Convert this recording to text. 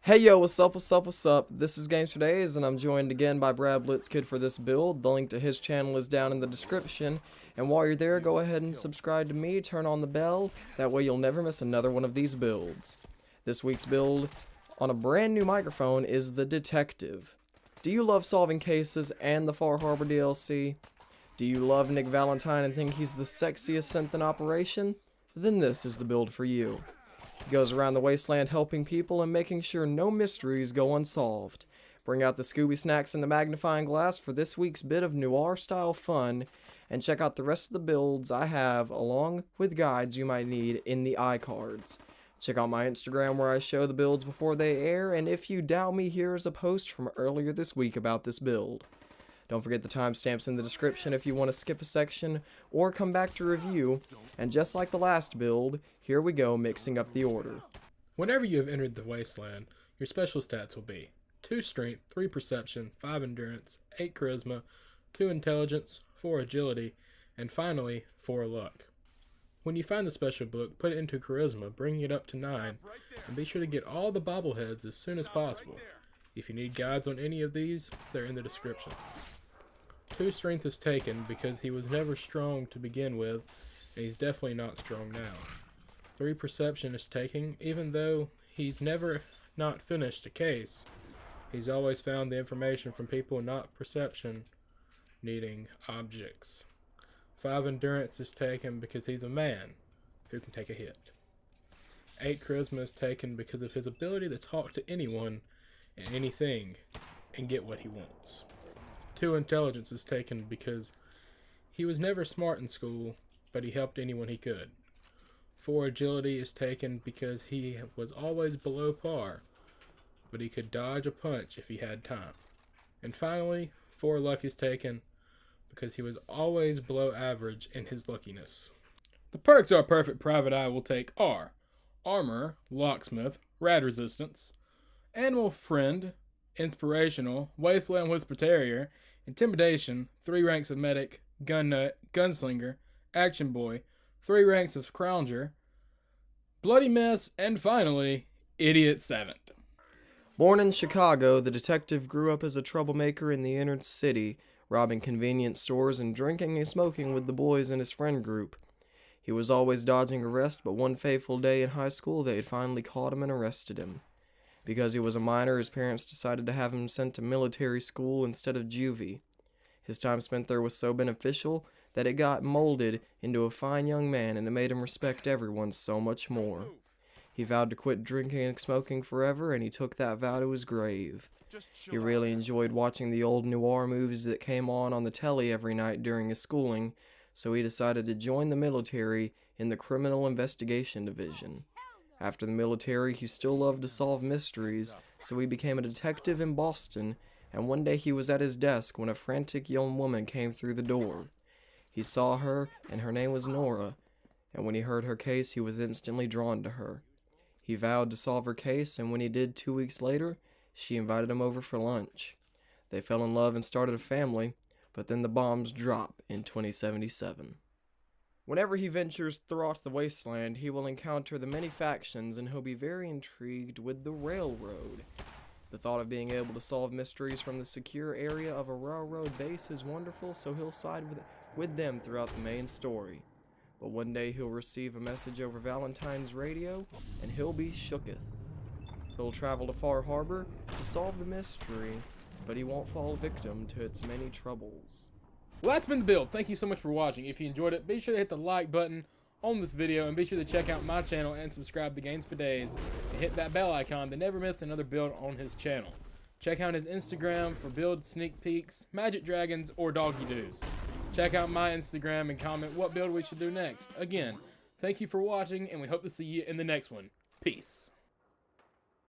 Hey yo, what's up, what's up, what's up? This is gamez.for.dayz and I'm joined again by BradBlitzKid for this build. The link to his channel is down in the description. And while you're there, go ahead and subscribe to me, turn on the bell, that way you'll never miss another one of these builds. This week's build on a brand new microphone is the Detective. Do you love solving cases and the Far Harbor DLC? Do you love Nick Valentine and think he's the sexiest synth in operation? Then this is the build for you. He goes around the wasteland helping people and making sure no mysteries go unsolved. Bring out the Scooby snacks and the magnifying glass for this week's bit of noir-style fun, and check out the rest of the builds I have along with guides you might need in the iCards. Check out my Instagram where I show the builds before they air, and if you doubt me, here is a post from earlier this week about this build. Don't forget the timestamps in the description if you want to skip a section or come back to review. And just like the last build, here we go mixing up the order. Whenever you have entered the wasteland, your special stats will be 2 strength, 3 perception, 5 endurance, 8 charisma, 2 intelligence, 4 agility, and finally 4 luck. When you find the special book, put it into charisma, bringing it up to 9, and be sure to get all the bobbleheads as soon as possible. If you need guides on any of these, they're in the description. 2 strength is taken because he was never strong to begin with, and he's definitely not strong now. 3 perception is taken even though he's never not finished a case. He's always found the information from people not perception needing objects. 5 endurance is taken because he's a man who can take a hit. 8 charisma is taken because of his ability to talk to anyone and anything and get what he wants. 2 intelligence is taken because he was never smart in school, but he helped anyone he could. 4 agility is taken because he was always below par, but he could dodge a punch if he had time. And finally, 4 luck is taken because he was always below average in his luckiness. The perks our perfect private eye will take are armor, locksmith, rad resistance, animal friend, inspirational, wasteland whisper terrier, intimidation, 3 ranks of medic, gun nut, gunslinger, action boy, 3 ranks of scrounger, bloody mess, and finally, idiot 7th. Born in Chicago, the detective grew up as a troublemaker in the inner city, robbing convenience stores and drinking and smoking with the boys in his friend group. He was always dodging arrest, but one fateful day in high school they had finally caught him and arrested him. Because he was a minor, his parents decided to have him sent to military school instead of juvie. His time spent there was so beneficial that it got molded into a fine young man, and it made him respect everyone so much more. He vowed to quit drinking and smoking forever, and he took that vow to his grave. He really enjoyed watching the old noir movies that came on the telly every night during his schooling, so he decided to join the military in the Criminal Investigation Division. After the military, he still loved to solve mysteries, so he became a detective in Boston, and one day he was at his desk when a frantic young woman came through the door. He saw her, and her name was Nora, and when he heard her case, he was instantly drawn to her. He vowed to solve her case, and when he did 2 weeks later, she invited him over for lunch. They fell in love and started a family, but then the bombs drop in 2077. Whenever he ventures throughout the wasteland, he will encounter the many factions, and he'll be very intrigued with the railroad. The thought of being able to solve mysteries from the secure area of a railroad base is wonderful, so he'll side with them throughout the main story. But one day he'll receive a message over Valentine's radio, and he'll be shooketh. He'll travel to Far Harbor to solve the mystery, but he won't fall victim to its many troubles. Well, that's been the build. Thank you so much for watching. If you enjoyed it, be sure to hit the like button on this video, and be sure to check out my channel and subscribe to gamez.for.dayz, and hit that bell icon to never miss another build on his channel. Check out his Instagram for build sneak peeks, magic dragons, or doggy doos. Check out my Instagram and comment what build we should do next. Again, thank you for watching, and we hope to see you in the next one. Peace.